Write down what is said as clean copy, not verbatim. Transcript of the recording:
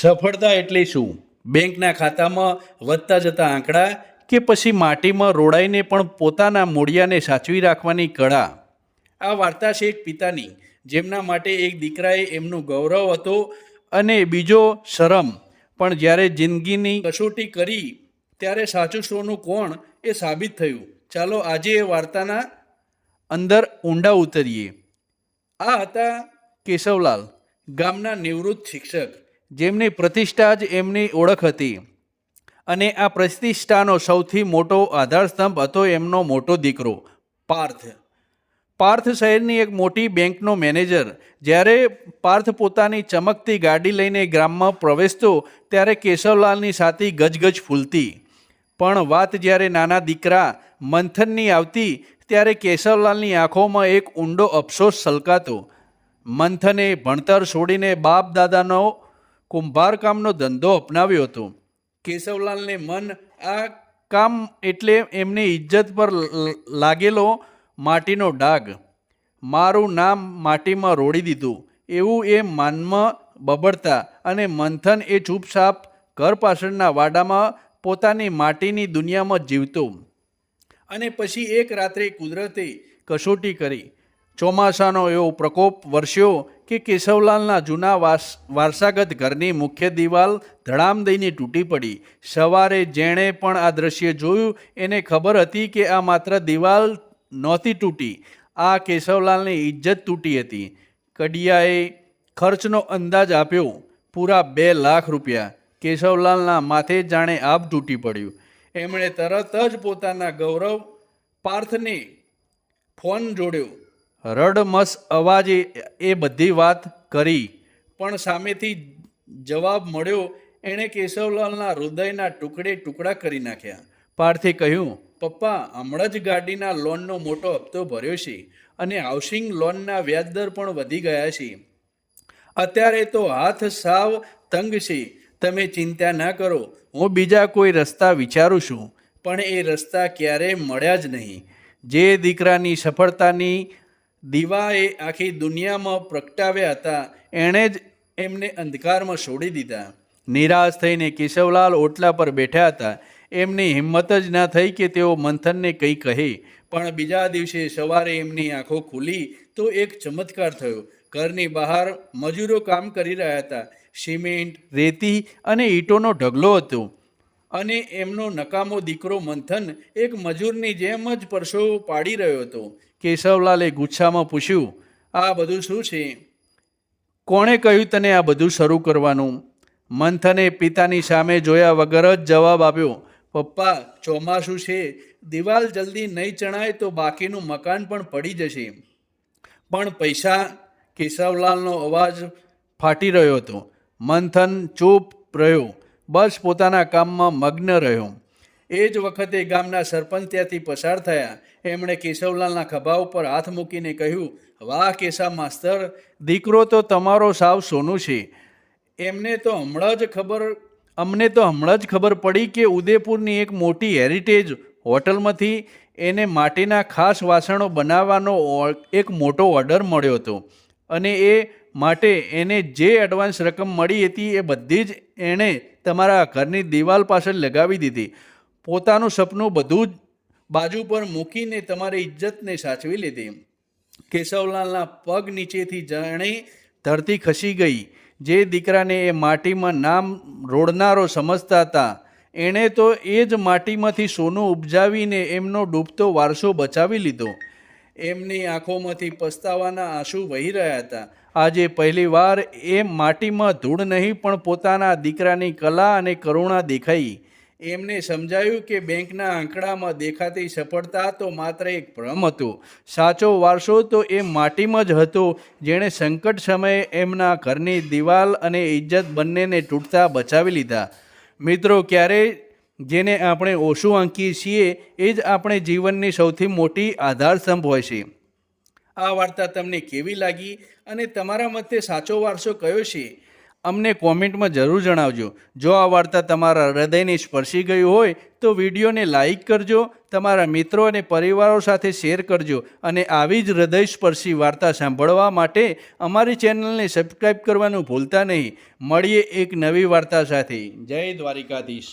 સફળતા એટલે શું? બેંકના ખાતામાં વધતા જતા આંકડા કે પછી માટીમાં રોડાઈને પણ પોતાના મૂળિયાને સાચવી રાખવાની કળા? આ વાર્તા છે એક પિતાની, જેમના માટે એક દીકરાએ એમનું ગૌરવ હતો અને બીજો શરમ. પણ જ્યારે જિંદગીની કસોટી કરી ત્યારે સાચું સોનું કોણ એ સાબિત થયું. ચાલો આજે એ વાર્તાના અંદર ઊંડા ઉતરીએ. આ હતા કેશવલાલ, ગામના નિવૃત્ત શિક્ષક, જેમની પ્રતિષ્ઠા જ એમની ઓળખ હતી. અને આ પ્રતિષ્ઠાનો સૌથી મોટો આધારસ્તંભ હતો એમનો મોટો દીકરો પાર્થ. પાર્થ શહેરની એક મોટી બેંકનો મેનેજર. જ્યારે પાર્થ પોતાની ચમકતી ગાડી લઈને ગ્રામમાં પ્રવેશતો ત્યારે કેશવલાલની છાતી ગજગજ ફૂલતી. પણ વાત જ્યારે નાના દીકરા મંથનની આવતી ત્યારે કેશવલાલની આંખોમાં એક ઊંડો અફસોસ છલકાતો. મંથને ભણતર છોડીને બાપ દાદાનો કુંભારકામનો ધંધો અપનાવ્યો હતો. કેશવલાલને મન આ કામ એટલે એમની ઇજ્જત પર લાગેલો માટીનો ડાઘ. મારું નામ માટીમાં રોડી દીધું એવું એ માનમાં બબડતા. અને મંથન એ ચૂપચાપ ઘર પાછળના વાડામાં પોતાની માટીની દુનિયામાં જીવતો. અને પછી એક રાત્રે કુદરતે કસોટી કરી. ચોમાસાનો એવો પ્રકોપ વરસ્યો કે કેશવલાલના જૂના વારસાગત ઘરની મુખ્ય દિવાલ ધડામ દઈને તૂટી પડી. સવારે જેણે પણ આ દ્રશ્ય જોયું એને ખબર હતી કે આ માત્ર દિવાલ નહોતી તૂટી, આ કેશવલાલની ઇજ્જત તૂટી હતી. કડિયાએ ખર્ચનો અંદાજ આપ્યો, પૂરા 2 લાખ રૂપિયા. કેશવલાલના માથે જાણે આભ તૂટી પડ્યું. એમણે તરત જ પોતાના ગૌરવ પાર્થને ફોન જોડ્યો. રડમસ અવાજે એ બધી વાત કરી, પણ સામેથી જવાબ મળ્યો. એણે કેશવલાલના હૃદયના ટુકડા કરી નાખ્યા. પાર્થે કહ્યું, પપ્પા, હમણાં જ ગાડીના લોનનો મોટો હપ્તો ભર્યો છે અને હાઉસિંગ લોનના વ્યાજદર પણ વધી ગયા છે. અત્યારે તો હાથ સાવ તંગ છે. તમે ચિંતા ના કરો, હું બીજા કોઈ રસ્તા વિચારું છું. પણ એ રસ્તા ક્યારેય મળ્યા જ નહીં. જે દીકરાની સફળતાની દીવાએ આખી દુનિયામાં પ્રગટાવ્યા હતા એણે જ એમને અંધકારમાં છોડી દીધા. નિરાશ થઈને કેશવલાલ ઓટલા પર બેઠા હતા. એમની હિંમત જ ના થઈ કે તેઓ મંથનને કંઈ કહે. પણ બીજા દિવસે સવારે એમની આંખો ખુલી તો એક ચમત્કાર થયો. ઘરની બહાર મજૂરો કામ કરી રહ્યા હતા. સિમેન્ટ, રેતી અને ઈંટોનો ઢગલો હતો. અને એમનો નકામો દીકરો મંથન એક મજૂરની જેમ જ પરસેવો પાડી રહ્યો હતો. કેશવલાલે ગુસ્સામાં પૂછ્યું, આ બધું શું છે? કોણે કહ્યું તને આ બધું શરૂ કરવાનું? મંથને પિતાની સામે જોયા વગર જ જવાબ આપ્યો, પપ્પા, ચોમાસું છે, દિવાલ જલ્દી નહીં ચણાય તો બાકીનું મકાન પણ પડી જશે. પણ પૈસા? કેશવલાલનો અવાજ ફાટી રહ્યો હતો. મંથન ચૂપ રહ્યો, બસ પોતાના કામમાં મગ્ન રહ્યો. એ જ વખતે ગામના સરપંચ ત્યાંથી પસાર થયા. એમણે કેશવલાલના ખભા ઉપર હાથ મૂકીને કહ્યું, વાહ કેશા માસ્તર, દીકરો તો તમારો સાવ સોનું છે. અમને તો હમણાં જ ખબર પડી કે ઉદયપુરની એક મોટી હેરિટેજ હોટલમાંથી એને માટીના ખાસ વાસણો બનાવવાનો એક મોટો ઓર્ડર મળ્યો હતો. અને એ માટે એને જે એડવાન્સ રકમ મળી હતી એ બધી જ એણે તમારા ઘરની દિવાલ પાછળ લગાવી દીધી. પોતાનું સપનું બધું જ બાજુ પર મૂકીને તમારી ઇજ્જતને સાચવી લીધી. કેશવલાલના પગ નીચેથી જાણે ધરતી ખસી ગઈ. જે દીકરાને એ માટીમાં નામ રોડનારો સમજતા હતા, એણે તો એ જ માટીમાંથી સોનું ઉપજાવીને એમનો ડૂબતો વારસો બચાવી લીધો. એમની આંખોમાંથી પસ્તાવાના આંસુ વહી રહ્યા હતા. આજે પહેલીવાર એ માટીમાં ધૂળ નહીં પણ પોતાના દીકરાની કલા અને કરુણા દેખાઈ. એમને સમજાયું કે બેંકના આંકડામાં દેખાતી સફળતા તો માત્ર એક ભ્રમ હતો. સાચો વારસો તો એ માટીમાં જ હતો, જેણે સંકટ સમયે એમના ઘરની દિવાલ અને ઇજ્જત બંનેને તૂટતા બચાવી લીધા. મિત્રો, ક્યારેય જેને આપણે ઓછું આંકીએ છીએ એ જ આપણે જીવનની સૌથી મોટી આધારસ્તંભ હોય છે. આ વાર્તા તમને કેવી લાગી અને તમારા મતે સાચો વારસો કયો છે? અમને કોમેન્ટમાં જરૂર જણાવજો. જો આ વાર્તા તમારા હૃદયને સ્પર્શી ગઈ હોય તો વિડીયોને લાઈક કરજો, તમારા મિત્રો અને પરિવારો સાથે શેર કરજો અને આવી જ હૃદયસ્પર્શી વાર્તા સાંભળવા માટે અમારી ચેનલને સબસ્ક્રાઈબ કરવાનું ભૂલતા નહીં. મળીએ એક નવી વાર્તા સાથે. જય દ્વારિકાધીશ.